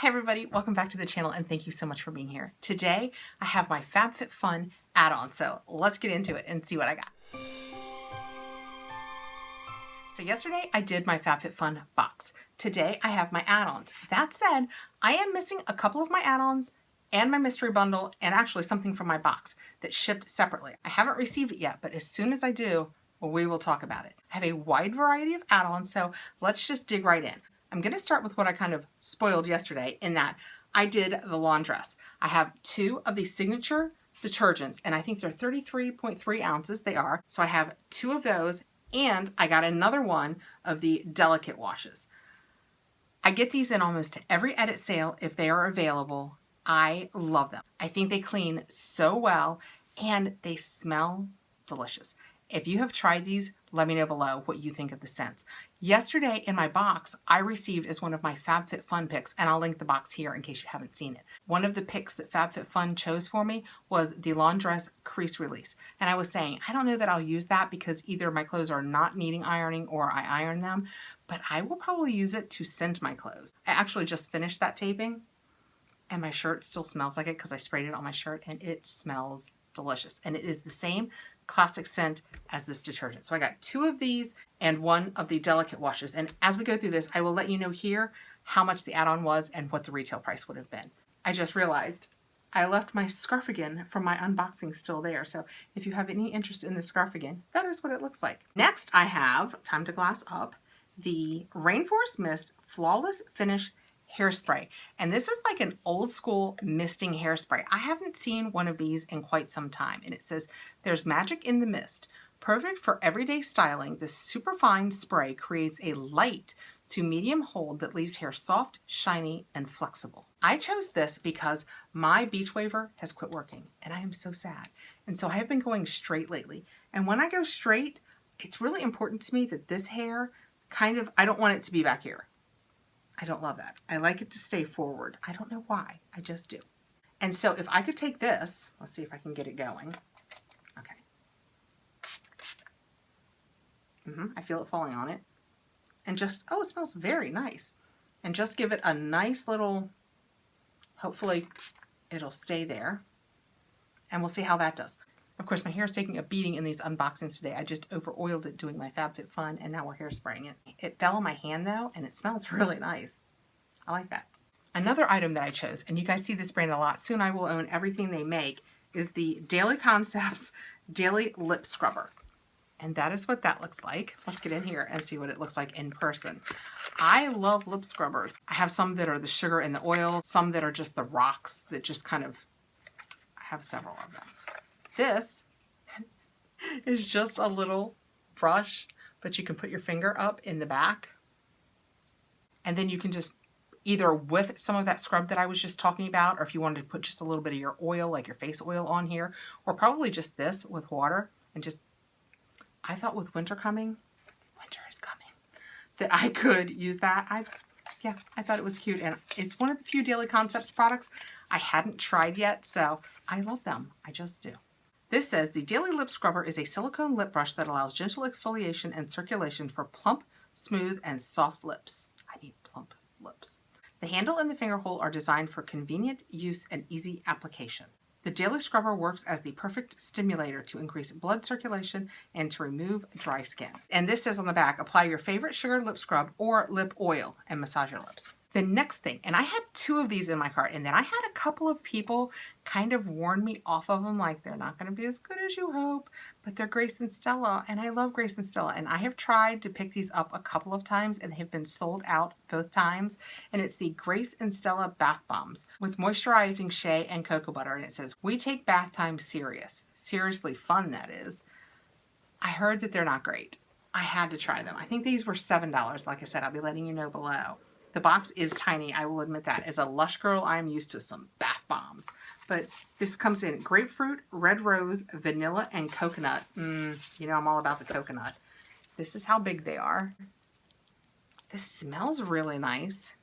Hi everybody, welcome back to the channel and thank you so much for being here. Today I have my Fabfitfun add-on, so let's get into it and see what I got. So yesterday I did my Fabfitfun box. Today I have my add-ons. That said, I am missing a couple of my add-ons and my mystery bundle and actually something from my box that shipped separately. I haven't received it yet, but as soon as I do, we will talk about it. I have a wide variety of add-ons, so let's just dig right in. I'm going to start with what I kind of spoiled yesterday in that I did the laundress. I have two of these signature detergents and I think they're 33.3 ounces. They are. So I have two of those and I got another one of the delicate washes. I get these in almost every edit sale if they are available. I love them. I think they clean so well and they smell delicious. If you have tried these, let me know below what you think of the scents. Yesterday in my box, I received as one of my Fabfitfun picks, and I'll link the box here in case you haven't seen it. One of the picks that Fabfitfun chose for me was the Laundress Crease Release. And I was saying, I don't know that I'll use that because either my clothes are not needing ironing or I iron them, but I will probably use it to scent my clothes. I actually just finished that taping and my shirt still smells like it because I sprayed it on my shirt and it smells delicious. And it is the same classic scent as this detergent. So I got two of these and one of the delicate washes. And as we go through this, I will let you know here how much the add-on was and what the retail price would have been. I just realized I left my scarfigan from my unboxing still there. So if you have any interest in the scarfigan, that is what it looks like. Next, I have, time to glass up, the Rainforest Mist Flawless Finish hairspray. And this is like an old school misting hairspray. I haven't seen one of these in quite some time. And it says, there's magic in the mist. Perfect for everyday styling, this superfine spray creates a light to medium hold that leaves hair soft, shiny, and flexible. I chose this because my beach waver has quit working and I am so sad. And so I have been going straight lately. And when I go straight, it's really important to me that this hair I don't want it to be back here. I don't love that. I like it to stay forward. I don't know why. I just do. And so if I could take this, let's see if I can get it going. Okay. I feel it falling on it. And just, oh, it smells very nice. And just give it a nice little, hopefully it'll stay there. And we'll see how that does. Of course, my hair is taking a beating in these unboxings today. I just over-oiled it doing my Fabfitfun, and now we're hairspraying it. It fell on my hand, though, and it smells really nice. I like that. Another item that I chose, and you guys see this brand a lot, soon I will own everything they make, is the Daily Concepts Daily Lip Scrubber. And that is what that looks like. Let's get in here and see what it looks like in person. I love lip scrubbers. I have some that are the sugar and the oil, some that are just the rocks that just kind of, I have several of them. This is just a little brush, but you can put your finger up in the back and then you can just either with some of that scrub that I was just talking about, or if you wanted to put just a little bit of your oil, like your face oil on here, or probably just this with water and just, I thought with winter coming, winter is coming, that I could use that. I thought it was cute and it's one of the few Daily Concepts products I hadn't tried yet, so I love them. I just do. This says, the Daily Lip Scrubber is a silicone lip brush that allows gentle exfoliation and circulation for plump, smooth, and soft lips. I need plump lips. The handle and the finger hole are designed for convenient use and easy application. The Daily Scrubber works as the perfect stimulator to increase blood circulation and to remove dry skin. And this says on the back, apply your favorite sugar lip scrub or lip oil and massage your lips. The next thing, and I had two of these in my cart, and then I had a couple of people kind of warn me off of them, like they're not going to be as good as you hope, but they're Grace and Stella, and I love Grace and Stella, and I have tried to pick these up a couple of times and have been sold out both times, and it's the Grace and Stella Bath Bombs with moisturizing shea and cocoa butter, and it says, we take bath time serious. Seriously fun, that is. I heard that they're not great. I had to try them. I think these were $7. Like I said, I'll be letting you know below. The box is tiny, I will admit that. As a lush girl, I'm used to some bath bombs. But this comes in grapefruit, red rose, vanilla, and coconut. You know I'm all about the coconut. This is how big they are. This smells really nice.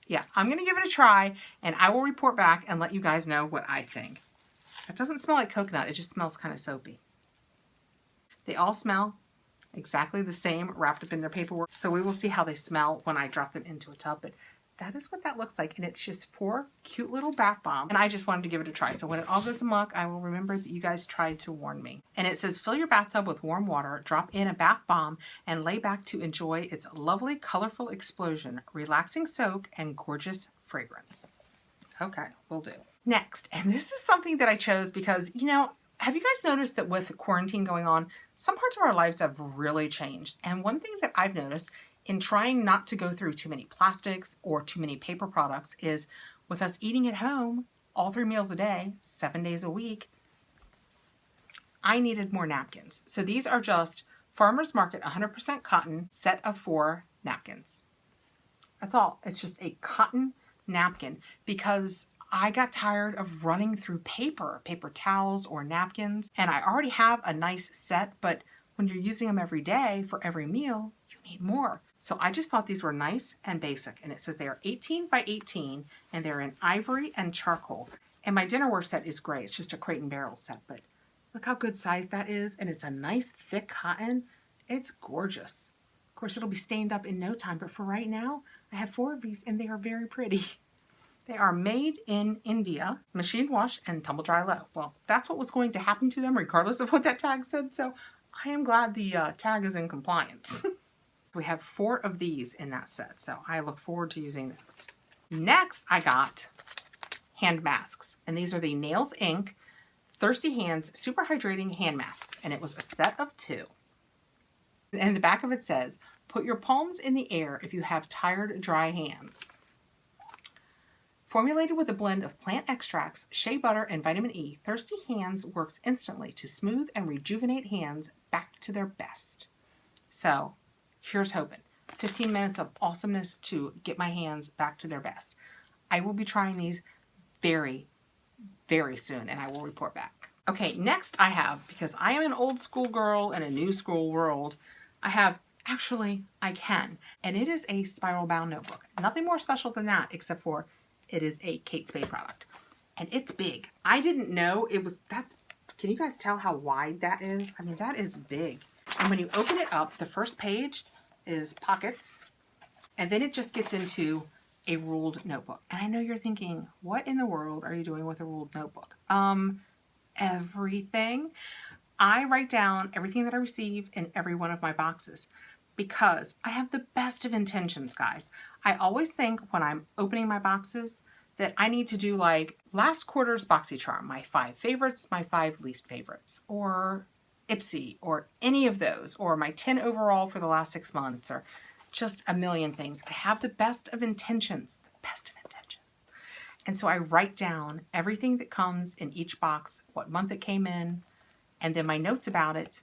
Yeah, I'm going to give it a try, and I will report back and let you guys know what I think. It doesn't smell like coconut, it just smells kind of soapy. They all smell exactly the same, wrapped up in their paperwork. So we will see how they smell when I drop them into a tub. But that is what that looks like. And it's just 4 cute little bath bombs. And I just wanted to give it a try. So when it all goes amok, I will remember that you guys tried to warn me. And it says, fill your bathtub with warm water, drop in a bath bomb, and lay back to enjoy its lovely, colorful explosion, relaxing soak, and gorgeous fragrance. Okay, will do. Next, and this is something that I chose because, you know, have you guys noticed that with quarantine going on, some parts of our lives have really changed? And one thing that I've noticed in trying not to go through too many plastics or too many paper products is with us eating at home all 3 meals a day, 7 days a week, I needed more napkins. So these are just Farmer's Market 100% cotton set of 4 napkins. That's all. It's just a cotton napkin because I got tired of running through paper towels or napkins, and I already have a nice set, but when you're using them every day for every meal, you need more. So I just thought these were nice and basic, and it says they are 18 by 18, and they're in ivory and charcoal. And my dinnerware set is gray. It's just a Crate and Barrel set, but look how good size that is, and it's a nice thick cotton. It's gorgeous. Of course, it'll be stained up in no time, but for right now, I have 4 of these, and they are very pretty. They are made in India, machine wash, and tumble dry low. Well, that's what was going to happen to them regardless of what that tag said, so I am glad the tag is in compliance. We have 4 of these in that set, so I look forward to using those. Next, I got hand masks, and these are the Nails Inc. Thirsty Hands Super Hydrating Hand Masks, and it was a set of 2. And the back of it says, put your palms in the air if you have tired, dry hands. Formulated with a blend of plant extracts, shea butter, and vitamin E, Thirsty Hands works instantly to smooth and rejuvenate hands back to their best. So, here's hoping. 15 minutes of awesomeness to get my hands back to their best. I will be trying these very, very soon, and I will report back. Okay, next I have, because I am an old school girl in a new school world, I have Actually I Can, and it is a spiral bound notebook. Nothing more special than that, except for it is a Kate Spade product. And it's big. I didn't know it was, can you guys tell how wide that is? I mean, that is big. And when you open it up, the first page is pockets, and then it just gets into a ruled notebook. And I know you're thinking, what in the world are you doing with a ruled notebook? Everything. I write down everything that I receive in every one of my boxes because I have the best of intentions, guys. I always think when I'm opening my boxes that I need to do like last quarter's Boxycharm, my 5 favorites, my 5 least favorites, or Ipsy, or any of those, or my 10 overall for the last 6 months, or just a million things. I have the best of intentions, And so I write down everything that comes in each box, what month it came in, and then my notes about it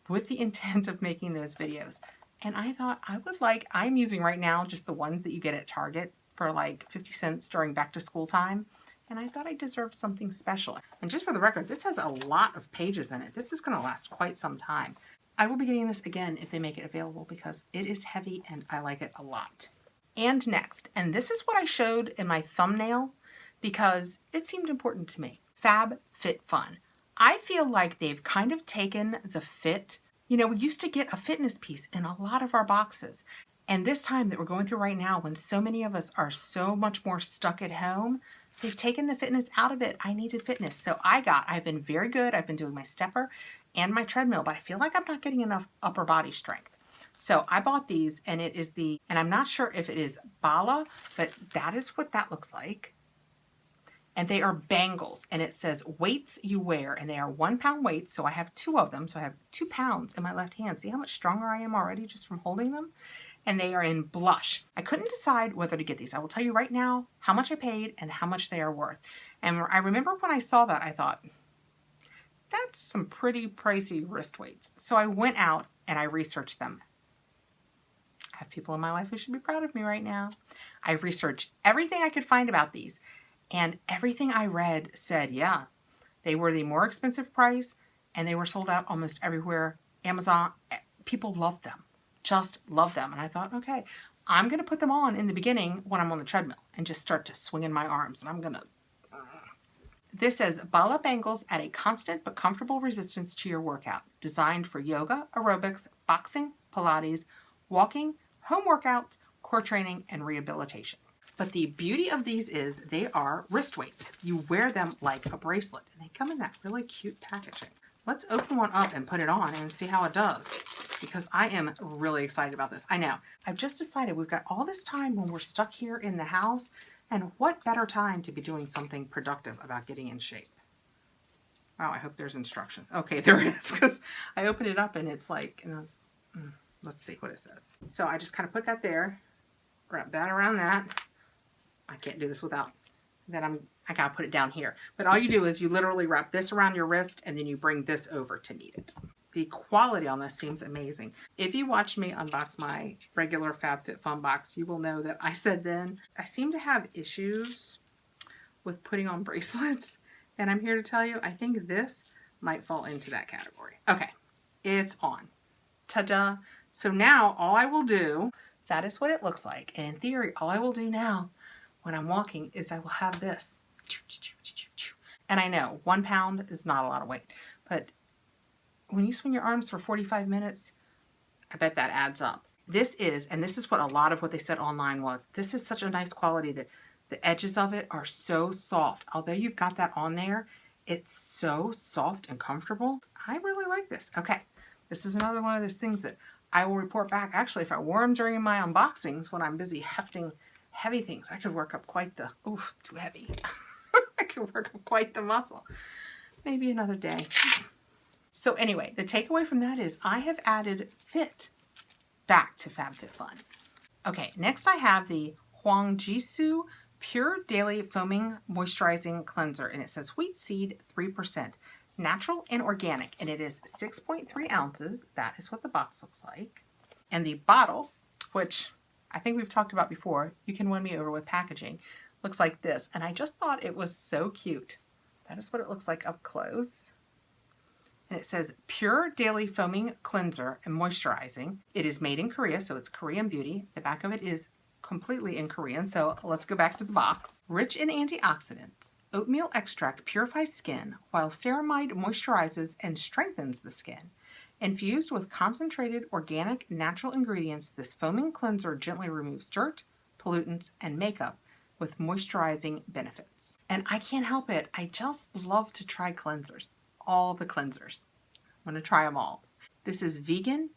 with the intent of making those videos. And I thought I'm using right now just the ones that you get at Target for like 50 cents during back to school time. And I thought I deserved something special. And just for the record, this has a lot of pages in it. This is going to last quite some time. I will be getting this again if they make it available because it is heavy and I like it a lot. And next, and this is what I showed in my thumbnail because it seemed important to me, Fabfitfun. I feel like they've kind of taken the fit. You know, we used to get a fitness piece in a lot of our boxes. And this time that we're going through right now, when so many of us are so much more stuck at home, they've taken the fitness out of it. I needed fitness. So I've been very good. I've been doing my stepper and my treadmill, but I feel like I'm not getting enough upper body strength. So I bought these, and it is and I'm not sure if it is Bala, but that is what that looks like. And they are bangles, and it says weights you wear, and they are 1 pound weights. So I have 2 of them. So I have 2 pounds in my left hand. See how much stronger I am already just from holding them? And they are in blush. I couldn't decide whether to get these. I will tell you right now how much I paid and how much they are worth. And I remember when I saw that, I thought, that's some pretty pricey wrist weights. So I went out and I researched them. I have people in my life who should be proud of me right now. I researched everything I could find about these. And everything I read said, yeah, they were the more expensive price and they were sold out almost everywhere. Amazon, people loved them, just loved them. And I thought, okay, I'm going to put them on in the beginning when I'm on the treadmill and just start to swing in my arms. And I'm going to... This says, Bala Bangles add a constant but comfortable resistance to your workout. Designed for yoga, aerobics, boxing, Pilates, walking, home workouts, core training, and rehabilitation. But the beauty of these is they are wrist weights. You wear them like a bracelet, and they come in that really cute packaging. Let's open one up and put it on and see how it does, because I am really excited about this. I know. I've just decided we've got all this time when we're stuck here in the house, and what better time to be doing something productive about getting in shape? Wow, I hope there's instructions. Okay, there is, because I opened it up and it's like, let's see what it says. So I just kind of put that there, wrap that around that. I can't do this without that. I gotta put it down here. But all you do is you literally wrap this around your wrist and then you bring this over to knead it. The quality on this seems amazing. If you watch me unbox my regular Fabfitfun box, you will know that I said then I seem to have issues with putting on bracelets. And I'm here to tell you, I think this might fall into that category. Okay, it's on. Ta-da. So now all I will do, that is what it looks like. And in theory, all I will do now when I'm walking is I will have this. And I know 1 pound is not a lot of weight, but when you swing your arms for 45 minutes, I bet that adds up. This is, and this is what a lot of what they said online was, this is such a nice quality that the edges of it are so soft. Although you've got that on there, it's so soft and comfortable. I really like this. Okay, this is another one of those things that I will report back. Actually, if I wore them during my unboxings when I'm busy hefting heavy things, I could work up quite the, oof, too heavy. I could work up quite the muscle. Maybe another day. So anyway, the takeaway from that is I have added fit back to Fabfitfun. Okay, next I have the Huang Jisoo Pure Daily Foaming Moisturizing Cleanser, and it says wheat seed 3%, natural and organic, and it is 6.3 ounces. That is what the box looks like. And the bottle, which I think we've talked about before, you can win me over with packaging, looks like this, and I just thought it was so cute. That is what it looks like up close. And it says Pure Daily Foaming Cleanser and Moisturizing. It is made in Korea, so it's Korean beauty. The back of it is completely in Korean, so let's go back to the box. Rich in antioxidants, oatmeal extract purifies skin, while ceramide moisturizes and strengthens the skin. Infused with concentrated organic natural ingredients, this foaming cleanser gently removes dirt, pollutants, and makeup with moisturizing benefits. And I can't help it. I just love to try cleansers. All the cleansers. I'm going to try them all. This is vegan,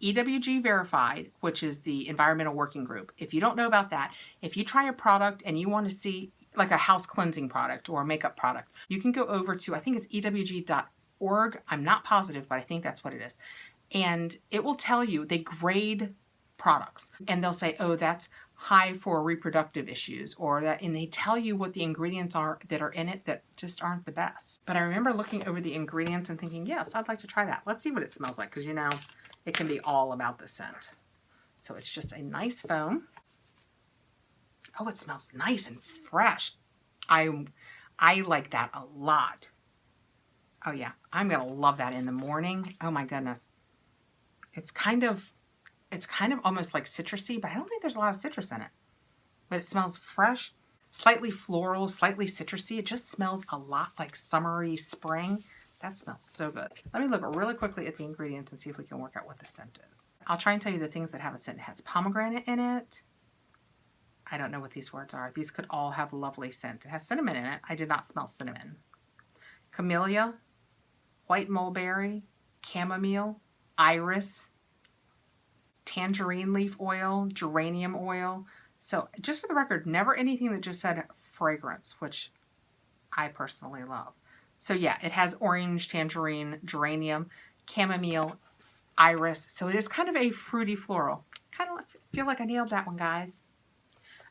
EWG verified, which is the Environmental Working Group. If you don't know about that, if you try a product and you want to see like a house cleansing product or a makeup product, you can go over to, I think it's ewg.org. I'm not positive, but I think that's what it is. And it will tell you, they grade products and they'll say, oh, that's high for reproductive issues, or that, and they tell you what the ingredients are that are in it that just aren't the best. But I remember looking over the ingredients and thinking, yes, I'd like to try that. Let's see what it smells like, because you know, it can be all about the scent. So it's just a nice foam. Oh, it smells nice and fresh. I like that a lot. Oh yeah, I'm gonna love that in the morning. Oh my goodness. It's kind of almost like citrusy, but I don't think there's a lot of citrus in it. But it smells fresh, slightly floral, slightly citrusy. It just smells a lot like summery spring. That smells so good. Let me look really quickly at the ingredients and see if we can work out what the scent is. I'll try and tell you the things that have a scent. It has pomegranate in it. I don't know what these words are. These could all have lovely scent. It has cinnamon in it. I did not smell cinnamon. Camellia, white mulberry, chamomile, iris, tangerine leaf oil, geranium oil. So just for the record, never anything that just said fragrance, which I personally love. So yeah, it has orange, tangerine, geranium, chamomile, iris. So it is kind of a fruity floral. Kind of feel like I nailed that one, guys.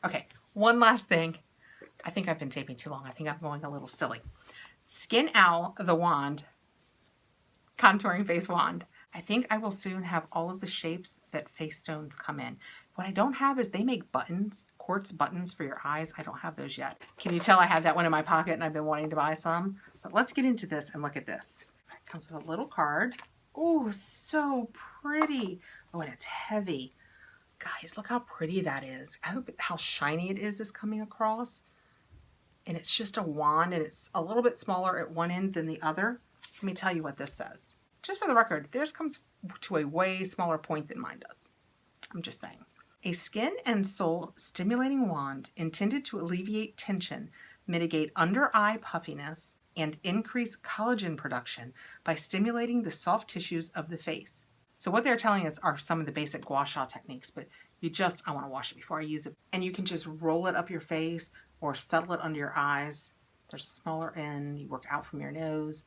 Okay, one last thing. I think I've been taping too long. I think I'm going a little silly. Skin Owl, the wand, contouring face wand. I think I will soon have all of the shapes that face stones come in. What I don't have is they make buttons, quartz buttons for your eyes. I don't have those yet. Can you tell I have that one in my pocket and I've been wanting to buy some? But let's get into this and look at this. It comes with a little card. Oh, so pretty. Oh, and it's heavy. Guys, look how pretty that is. I hope how shiny it is coming across. And it's just a wand, and it's a little bit smaller at one end than the other. Let me tell you what this says. Just for the record, theirs comes to a way smaller point than mine does. I'm just saying. A skin and soul stimulating wand intended to alleviate tension, mitigate under-eye puffiness, and increase collagen production by stimulating the soft tissues of the face. So what they're telling us are some of the basic gua sha techniques, but I want to wash it before I use it. And you can just roll it up your face or settle it under your eyes. There's a smaller end, you work out from your nose.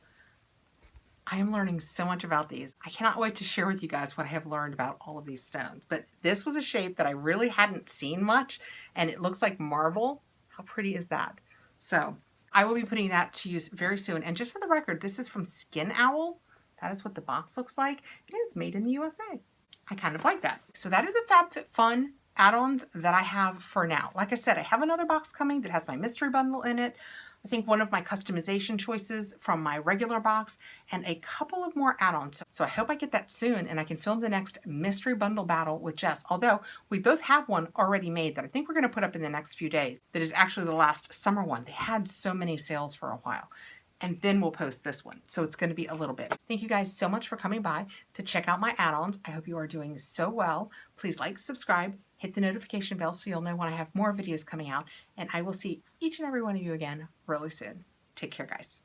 I am learning so much about these. I cannot wait to share with you guys what I have learned about all of these stones. But this was a shape that I really hadn't seen much, and it looks like marble. How pretty is that? So I will be putting that to use very soon. And just for the record, this is from Skin Owl. That is what the box looks like. It is made in the USA. I kind of like that. So that is a Fabfitfun add-ons that I have for now. Like I said, I have another box coming that has my mystery bundle in it. I think one of my customization choices from my regular box, and a couple of more add-ons. So I hope I get that soon and I can film the next mystery bundle battle with Jess. Although we both have one already made that I think we're going to put up in the next few days. That is actually the last summer one. They had so many sales for a while. And then we'll post this one. So it's going to be a little bit. Thank you guys so much for coming by to check out my add-ons. I hope you are doing so well. Please like, subscribe, hit the notification bell so you'll know when I have more videos coming out. And I will see each and every one of you again really soon. Take care, guys.